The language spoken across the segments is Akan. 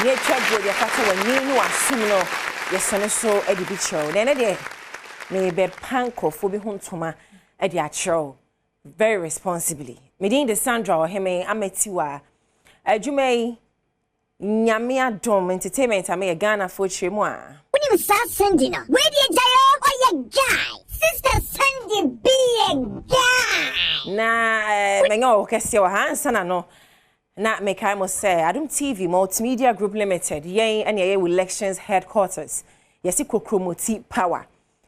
Near Chadwood, your father, when you are similar, your son is so Eddie Bicho. Then a day, maybe Panko, Phoebe Huntuma, Eddie Acho, very responsibly. Medin the Sandra or Heme, Ametiwa, Jume, Nyamia Dom Entertainment, I may a Ghana for Chimois. When you start sending her, where do you die or your guy? Sister Sandy be a guy. Na, Mengo, Cassio, Hanson, no. Na make I must say, Adom TV Multimedia Group Limited, yea and ye elections headquarters. Yesi Kokromoti power.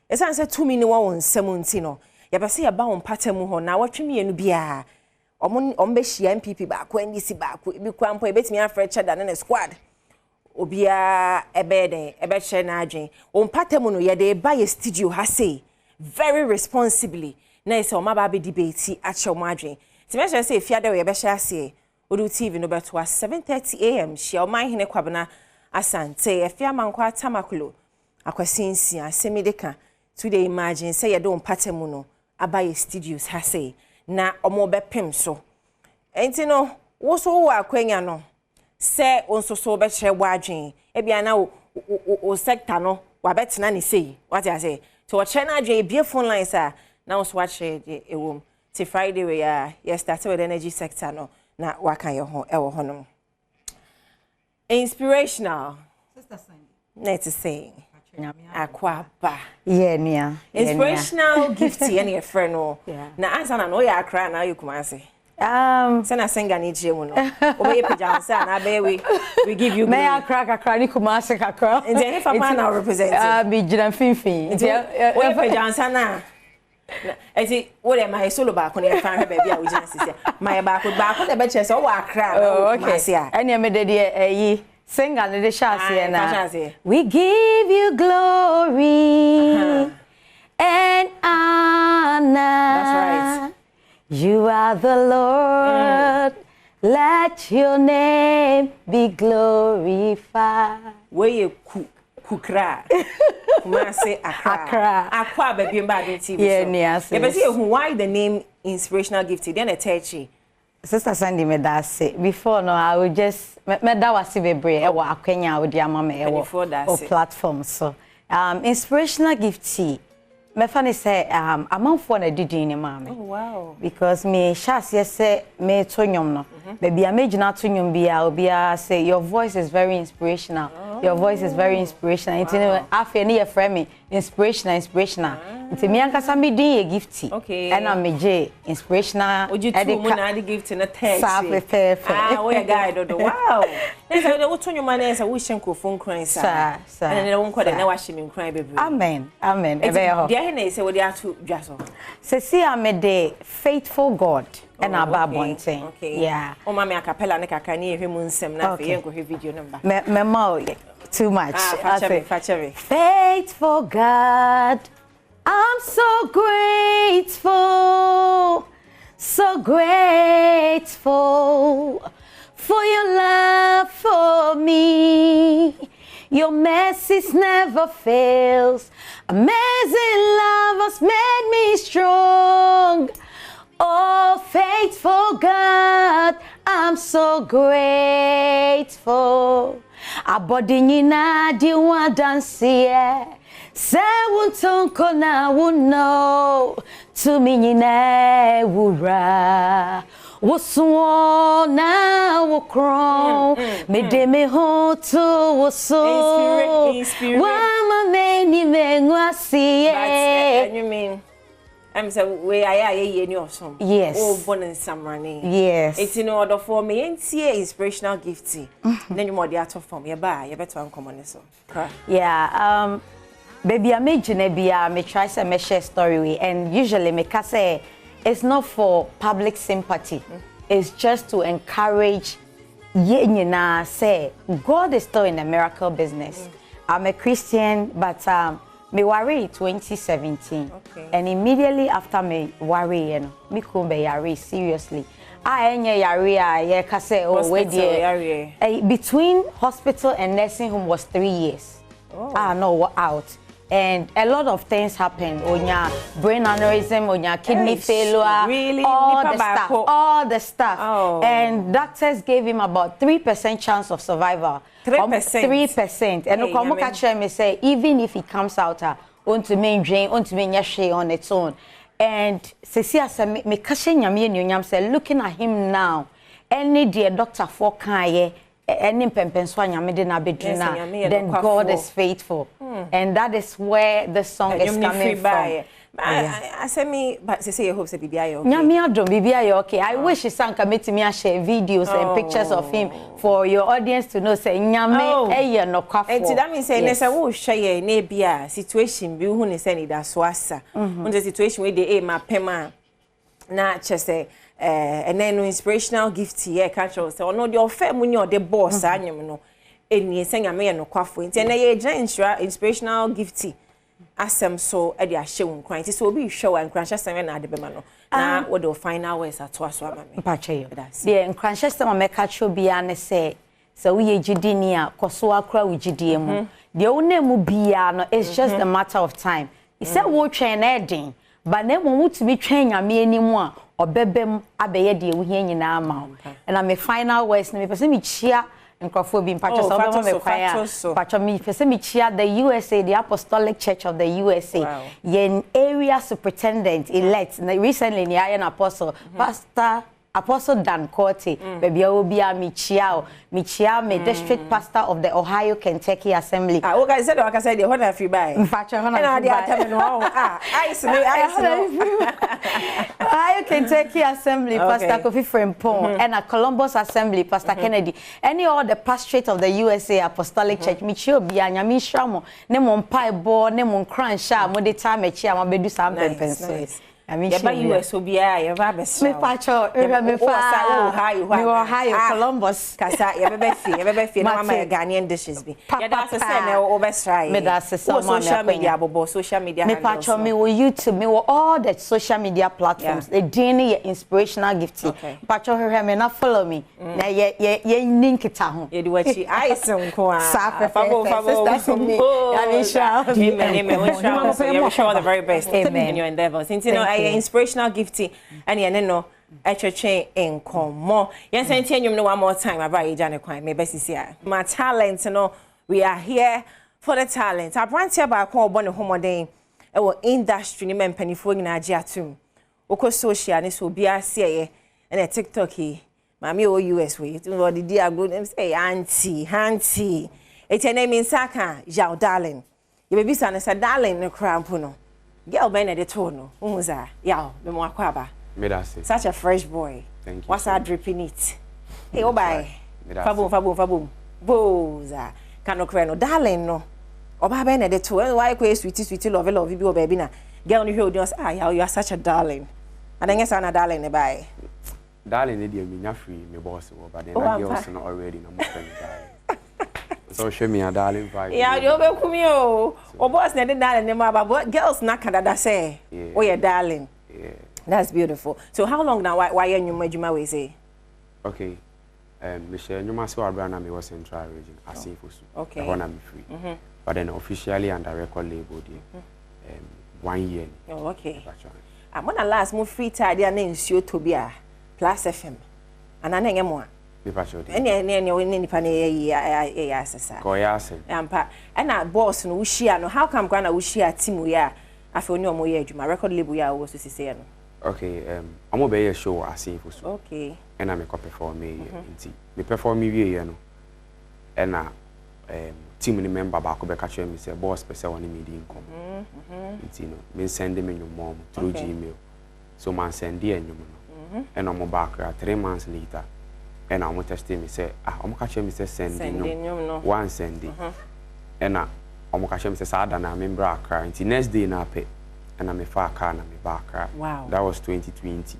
It's answer 2 million 17. Yabasi about patemu ho na watch me and bia. Ombeshi MPP back when this back we quampo bet me afraid than a squad. Obia ebede, ebetche na adwen. Patemu no ye de buy a studio ha say very responsibly. Na ise o maba be debate at your margin. Timesha say if yada we ebesha say Odu TV no beto 7:30 AM she o man hine kwabena asante efia mankwa tamakulo akwasinsi asemideka today imagine say ye don patemu no abaye studios ha say na omo bepem so enti no wo so wo akwanya no se onso so be hye wadwen e bia na o sector no wa betena ni say what I say to wo hye na adwen bie phone lines na wo so wa hye ewom till Friday we ya started with energy sector no na waka yo ho ewo honom inspirational sister Sandy net to say akwaba nia inspirational gifty any friend no na answer na no ya akra na you kuma say say na singer ni jemu no obe pajansa na be we give you me akra ni kuma say kakra and then if a na represent be jiran finfin obe pajansa na eti wo dey my solo back on e fan he baby a we jina sisi my back dey be chese o wa akra okay ene me dey eyi singer the chase na we give you glory and honor. That's right. You are the Lord. Let your name be glorified. Where you kukra. Kuma say akra. Akwa baby mba do TV. Yeah, so. Yeah, but why the name inspirational gift? Then a touchy. Sister Sandy me that say before no I would just me that was bebre e wa akwanya wo dia mama e wo platform so inspirational gift me fa ne say amanfo na didi ni mama. Oh wow. Because me shase say me to nyom no baby a me gina to nyom bia obi a say your voice is very inspirational. Your voice is very inspirational. Wow. Wow. Afi ne ye frame me inspirational. Nti me ankasa me din ye gifty. Okay. And I'm me inspirational. Oju tu mu na the gift na tag. We guy do. Wow. Nse de wo tonyo man nse wo hye nkrofon kran sa. And ne wo nkode na wa hye me nkran bebre. Amen. Ebe ho. Dia he na ise wo dia to dwaso. Se see am the faithful God. And Badwam. Okay. Yeah. O mama acapella ne kakra ne ehwe mu nsem na fe ye nkɔ video number. Me too much. Fachery. Faithful God, I'm so grateful for your love for me. Your mercies never fails. Amazing love has made me strong. Oh, faithful God, I'm so grateful. Abodi nyina di wa dance ye. Se wuntonko na wuno. To mi nyina wura. Wosuo na wokron. Me de me ho to woso. Inspiration. Wama meni mengwasi ye. But you mean I'm say we aye ni osom. Yes. Oh, born in Samrani. Yes. It's in order for me entie inspirational gifty. Then you more the art form. You better uncommon so. Yeah, baby I made Genebia, me try say me share story with, and usually me can say it's not for public sympathy. It's just to encourage na say God is still in the miracle business. I'm a Christian, but me worry 2017. Okay. And immediately after me worry, me come be yari seriously. I enye yari ye ka say oh we dey between hospital and nursing home was 3 years. Oh. No out. and a lot of things happen. Onya brain aneurysm, onya kidney failure, really? All the stuff. Oh. And doctors gave him about 3% chance of survival. 3%. 3%. And Okwamukachre me say, even if he comes out, on to main drain, on to main yashe on its own. And Cecilia said, me kashe nyame nyam say, looking at him now, any dear doctor for kaye, any pempenswa nyame de na beduna, then God is faithful. And that is where the song is coming from. I say me, but say Ahosepe biya okay. Nyame Adom biya okay. I wish Sang committee me share videos and pictures of him for your audience to know say nyame eye no kwafo. And that means say nessa wo share na bia situation bi hu ne say ni da so asa. On the situation where they ma pema na che and then inspirational gift here catch us. So no the offer mu ni o the boss anyem no. Eni say nyame no kwafo. Nti na ye gya inspirational gift. Asem so e dey ahye won kwan ti so obi hwe wa nkranhye sem na ade bema no na wo the final words ato aso ama me mpache yo de nkranhye sem ameka cho bia ne se wo ye gidini a koso akra wo gidie mu de wo na mu bia no it's just a matter of time e say wo twen na edin ba na mo mutumi twen nyame animu a obebem abeye de wo hia nyina ama na me final words na me pese me chia Nkrofobi mpacho so be me kwaya mpacho me pese me chia the USA, the Apostolic Church of the USA. Yen area superintendent elect recently ni ayen apostle pastor Apostle Dan Corte baby obi a me district pastor of the Ohio Kentucky Assembly. O guys said I said the honor free by mpacho honor free by Ohio Kentucky Assembly Pastor Kofi Frempong and a Columbus Assembly Pastor Kennedy. Any all the pastorate of the USA Apostolic Church michio bia nyame hwamo ne mo mpa ebo ne mo kransha mo de time echi a mo bedu sam penso. I mean, US will be a rabbit. Me pacho, me Ohio, Columbus. Kasa, you ever feel my Ghanaian dishes be. Yeah, that's a send over try. Me that's a social media, social media. Me pacho, me will YouTube, me will all the social media platforms. The DNA inspirational gift. Pacho, me not follow me. Na ye link it home. You do what she I some kwa. Sister me. I mean, show the very best in your endeavors. Since you know inspirational gifting and you know HHA in more. Yes, and tell you one more time about Ejane Kwan. My best is here. My talent, you know, we are here for the talent. I brand here by call born home day. Our industry, men penny for in Ajiatum. Oko social, and so be a say and a TikTok. Mammy or US way. To the dear good name say auntie. It's your name in Saka, Jao darling. You may be son as a darling no crampuno. Girl ben at the tono. Umuza. Yao, the Mwakwaba. Such a fresh boy. Thank you. What's our dripping it? Hey, oh bye. Faboom. Boza. Cano crano, darling no. Oba ben at the tono. Why quay sweetie love you baby na. Girl you hear us. You are such a darling. And then yes, I'm a darling bye. Darling, me free, me boss, but then I girls not already no more darling. So show me a darling vibe. Yeah, you be kumio. O boss na dey darling but girls na Canada say. Oh yeah, darling. Yeah. That's beautiful. So how long now why you nyuma we say? Okay. Me share nyuma so abra na me was central region Asinfosu. Okay. The one I'm free. But then officially under record label there. 1 year. Oh, okay. I'm on last move free time there na nsuo Tobia Plus FM. Ana na nyemo a. Any nipa na ye asesa. Ko ya ase. Ampa. Na boss no wuhia no how come na wuhia team ya afi oni omo ye adwuma record label ya wo so sise no. Okay, omo be ye show Asinfosu. Okay. And I make up perform me nti. Me perform me wie ye no. Na team ni member ba ko be ka me say boss person woni me di income. Nti no me send me your mom through Gmail. So man send the enyum no. And omo back 3 months later. And I want to tell me say I'm catch me say send no one send and I'm catch me say sada na me bra car until next day na pay and I me far car na me back car. Wow, that was 2020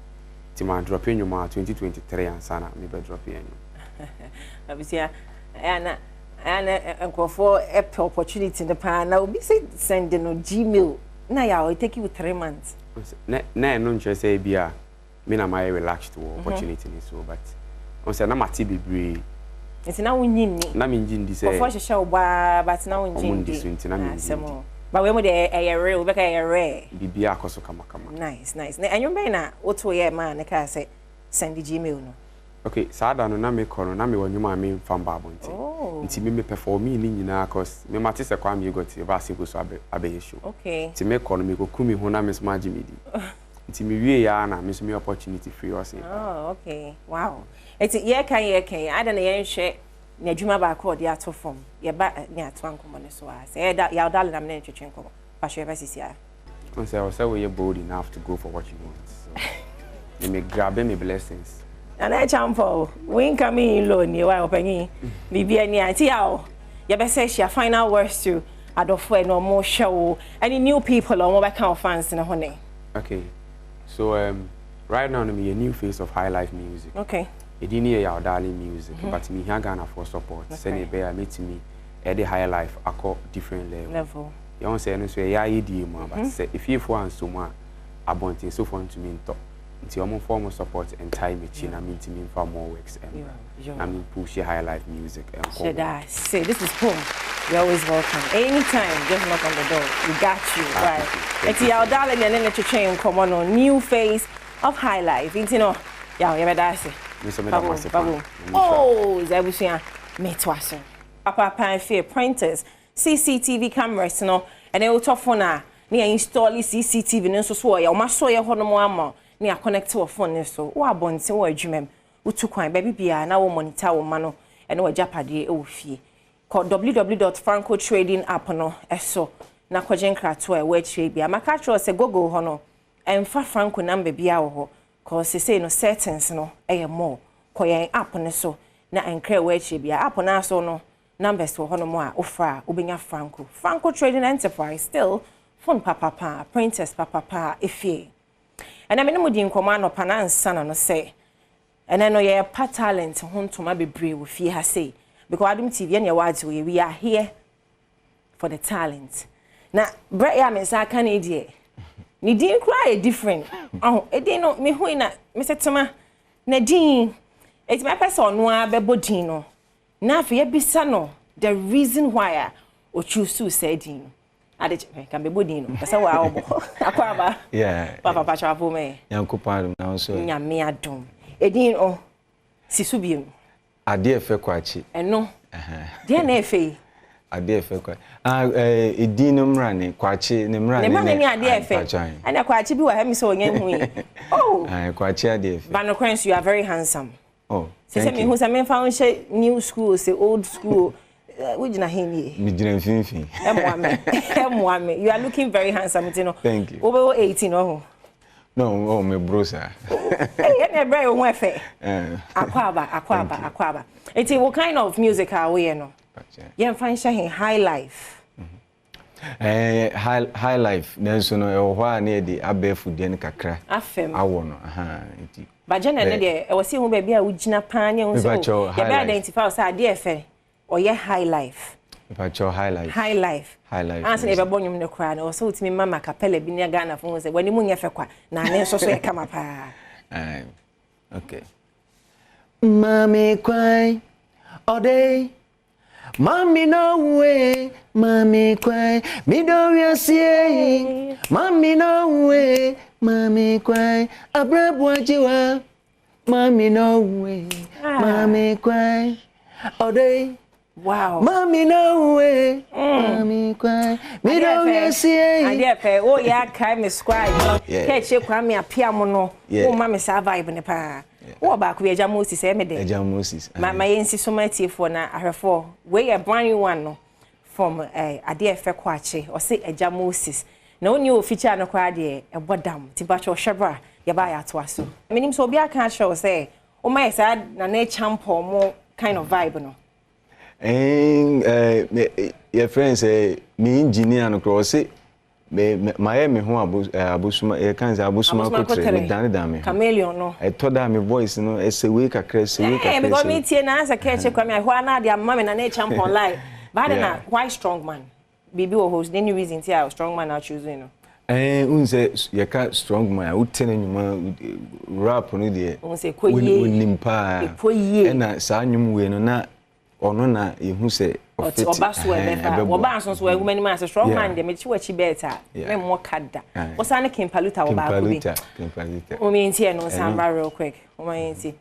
till man drop in your 2023 and sana me be drop in obviously and for opportunity in the pan now be say send no Gmail na ya it take you 3 months na no nche say bia me na my relaxed to opportunity so but on say na mati bebre it's na wunyin ni na me ngin di say for she show ba but na wunyin di so nti na me But we mo de real, we be rare. Bibia akoso kama. Nice. And you be na oto ye man, ka say send the Gmail no. Okay, sada no na me kono na me wanyuma me fam babo nti. Nti me perform ni nyina cause me mate se kwa me got e ba se go so abe show. Okay. Nti me kono me ko kumi ho na me sma Gmail. Nti me wie ya na me so me opportunity free o say. Oh, okay. Wow. Eti ye kan I don't ye nhwe na adwuma ba ko de ato form. Ye ba ni ato ankomo ne so a. Say ya dal na me ntwetwe nkomo. Pa hwe ba sisi a. I say we bold enough to go for what you want. So they may grab me blessings. And I champo, we coming in low near while penny. Bibi any auntie, you better say your final words to Adom no more show. Any new people or more account fans in a honey. Okay, so right now I'm a new face of high life music. Okay. It didn't hear our darling music, but me here Ghana for support. Send it bear meet me at the high life. I call different level. You don't say no so yeah but say if you want so much, I want so fun to me talk. Until I'm form of support and time it I mean to me for more works and I mean push high life music and should I say this is home. You're always welcome. Anytime, just knock on the door. We got you, right? It's your darling and then to change come on new phase of high life. You know, yeah, you better say. Oh, Zabusia, me twaso. Papa pan fair printers, CCTV cameras, no, and they will talk for now. Near install CCTV, no so ya, ma so ya hono near connect to a phone so. Wa bon se wa adwumem. Utu kwan baby bia na wo monitor wo ma no, and wo japade e wo fie. Call www.francotrading app no eso na kwajen krato e we tire bia. Maka tro se gogo ho no. Emfa Franco number bia wo ho. Cause say no settings no e more. Koyen app ne so na enkra we tire bia. App na so no numbers wo ho no mo a ofra obenya Franco Trading Enterprise still phone papa printers papa efie. And I mean mo di nkoma no pa na nsa no say. And I know you're part talent home to my bebre with fee ha say because Adom TV and your words we are here for the talent. Now, Brett ya me sa kan idie. Ni din cry different. Oh, e dey no me hu na me setema na din. It's my person no abebo din no. Na fe ya bisa no the reason why o choose to say din. Ade can be bodin no. Pesa wa obo. Akwaba. Yeah. Papa chapo me. Yankopado na so. Nyame adom. Edin o sisubiem ade efe kwachi eno de na efe ade efe kwachi edin no mrane kwachi ne mrane ne ade efe ana kwachi bi wa ha mi so onye hu yi oh kwachi ade efe but no Prince, you are very handsome. Oh, say me who say me found she new school say old school we jina hini mi jina finfin emwame you are looking very handsome you know. Thank you. Over 18 oh. No, oh, my brother. Hey, you very well fe. Akwaba. It's what kind of music are we no? Yeah, find sharing high life. High life. Then so no wha na dey abefu de kakra. Afem. Awo no, nti. Ba jana na dey e wose hu ba bia ugina pan ye hu so. You be identify say ade efe or ye high life. High life. High life. Anse e be bonyum ne kra na o so utimi mama capella bi ne Ghana fo say wani mu nye fe kwa na ne so so e kama pa. Okay. Mami kwai ode Mami no way Mami kwai mi do wi sie Mami no way Mami kwai abrabu ajiwa Mami no way Mami kwai ode. Wow. Mami no way. Mami kwai. Mi do wi sie. Ade pe o ya kai me scribe. Ke che kwa me apia mo no. O mami survive ne pa. O ba ku eja Moses e me de. Eja Moses. My yensi so mati for na ahwefo. We a brand new one no from ade efe kwache. O say eja Moses. Na oni o feature no kwa de e bodam. Ti ba cho hwebra ye ba ya to aso. Menim so obi aka show say o mai sa na na champo mo kind of vibe no. Your friends say me engineer no cross my me ho abusuma e kan say abusuma kotre me dan me chameleon no e to da me voice no e say we kakra say we kakra because me tie na answer catch kwa me ho na dia mama na na champion live but na why strong man bibi o host any reason tie strong man I choose you know unse ye ka strong man u tene nyuma rap no de unse koye nimpa e na sa nyum we no na ono na ehu se ofiti obaso ebefa obanso so egumani ma se strong man de me chi wachi beta me mo kada osane kimpaluta obaako bi kimpaluta o me ntie no samba real quick o me ntie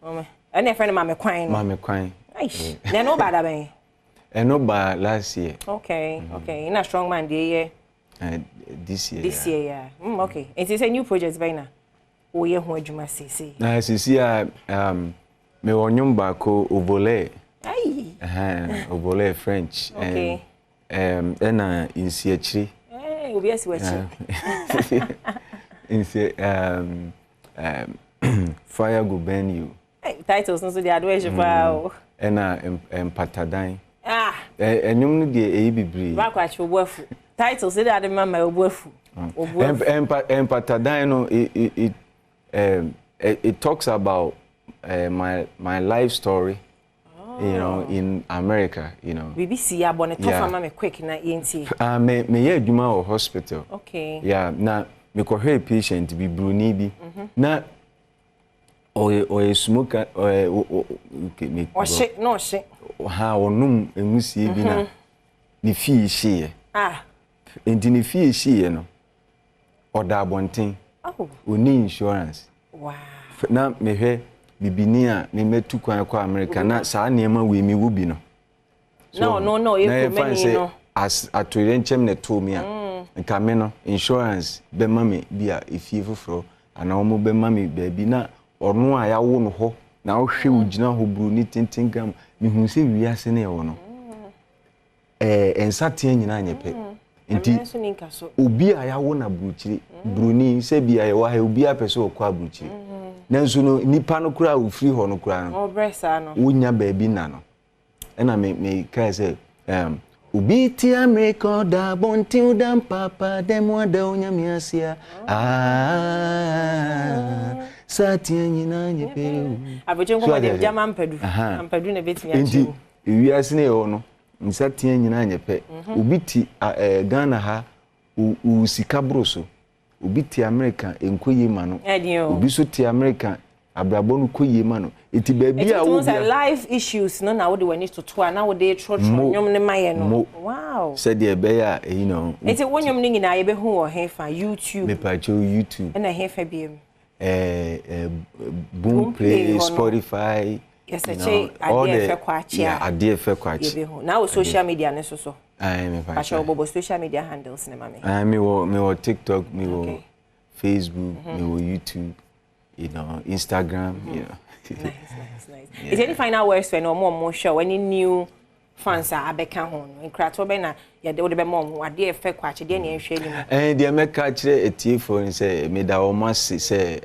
o me ene friend ma me kwan no ma me kwan aish na no bada ben no ba last year okay in a strong man de year this year yeah okay it is a new project by na o ye ho adwuma sisi na sisi a me wonyum ba ko ovole ovole French okay ena insi achiri obi asi wachi insi fire go burn you titles no so dey adwage pa ena empatadan enyum no de bibiri ba kwa chi obuafu titles dey ade mama obuafu empatadan no it talks about my life story, you know, in America, you know. BBC ya bonne tofa ma me quick na yenti. Me ye adwuma o hospital. Okay. Yeah, na me ko hwe patient bi bruni bi. Na o smoker okay me. O shit, no shit. Ha onum emusie bi na ni fi hye. Enti ni fi hye no. Oda abonten. Oh. Oni insurance. Wow. Na me hwe bibini a me metu kwan kwa America na saa niema we mi wo bi no. No, you many no. As atoyenchem ne to me a. Nka me no insurance be mame bi a efie foforo ana omo be mame ba bi na ono a ya wo no ho na wo hwe ugina ho buru ni tintingam mi hu se wiase ne wo no. Ensaten nyina anyepe. Nti obi a ya wo na buruchiri bruni se bi a wa ha obi a pese okwa buruchiri. Nanso no nipa no kura wo free ho no kura no. Obresa no. Wonya ba bi na no. Ena me kai se ubi ti America da bonti udam papa demo da onya miasia satia nyina nyepe abeje ko dem jama ampadu na betimi achi wiase ne ho no nsatia nyina nyepe ubi ti Ghana ha usika broso ubi ti America enkoye ma no ubi so ti America abrabo no koye ma no eti baby a wo life issues no na wo de wani to na wo de trot nyom ne maye no wow said the be ya you know eti wonyom ne nyina ye be hu wo hefa YouTube me pa cho YouTube na hefa biem boom play Spotify yes che ade fe kwachi yeah ade fe kwachi ye be hu na wo social media ne so me pa cho bobo social media handles ne mame me wo TikTok me wo Facebook me wo YouTube, you know, Instagram, you know. Nice. Yeah. Is there any final words for no more show? Any new fans are abeka hon? In Kratobe na ya de be mom ade efe kwache de na ehwe ni mo. De me ka kire etifo ni say me da o masi say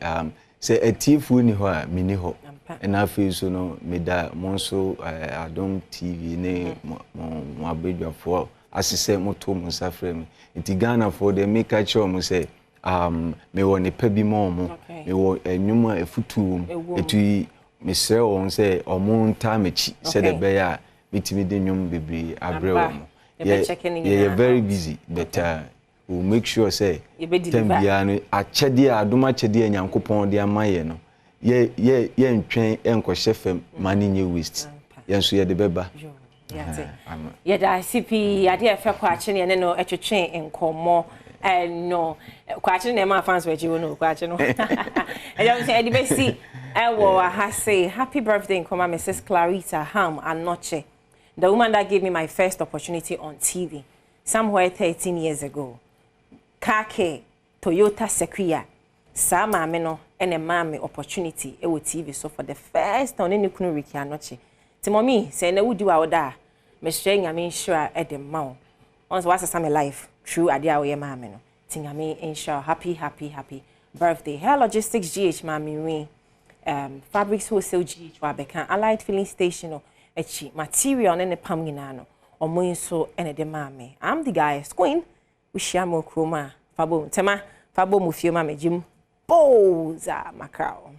etifo ni ho a me ni ho. Na afi so no me da monso Adom TV ne mo abedwafo asise moto mo safre me. Nti Ghana for de me ka kire mo say me woni pa bi mo me wo enwuma efutu etu me sere won say omo nta mechi say the be ya bitimi de nwum bebre abre wo yeah very busy but we'll make sure say tambia no achede adom achede anyankopon de amaye no ye ntwen enkohye fam mani nye waste yenso ye de beba yeah da CP ade efe kwa achene ne no etwetwen enkomo no kwachi na ma fans wechi no kwachi no I don't say the best I say happy birthday in Koma Mrs. Clarita Ham Anoche, the woman that gave me my first opportunity on TV somewhere 13 years ago. Kake Toyota Sequoia sama ameno ene mame opportunity e wo TV so for the first time ne kunu Ricky Anoche Timomi say na wudi wa oda me hwe nyame sure e de ma once was some life true adia wo ye mame no tingame inshallah happy birthday. Hair Logistics GH mami we Fabrics Wholesale GH wa beka Allied Filling Station no echi material ne pam nyina no omo nso ene de mame. I'm the guy Queen we share mo kroma fabo tema fabo mu fie mame jim boza macao.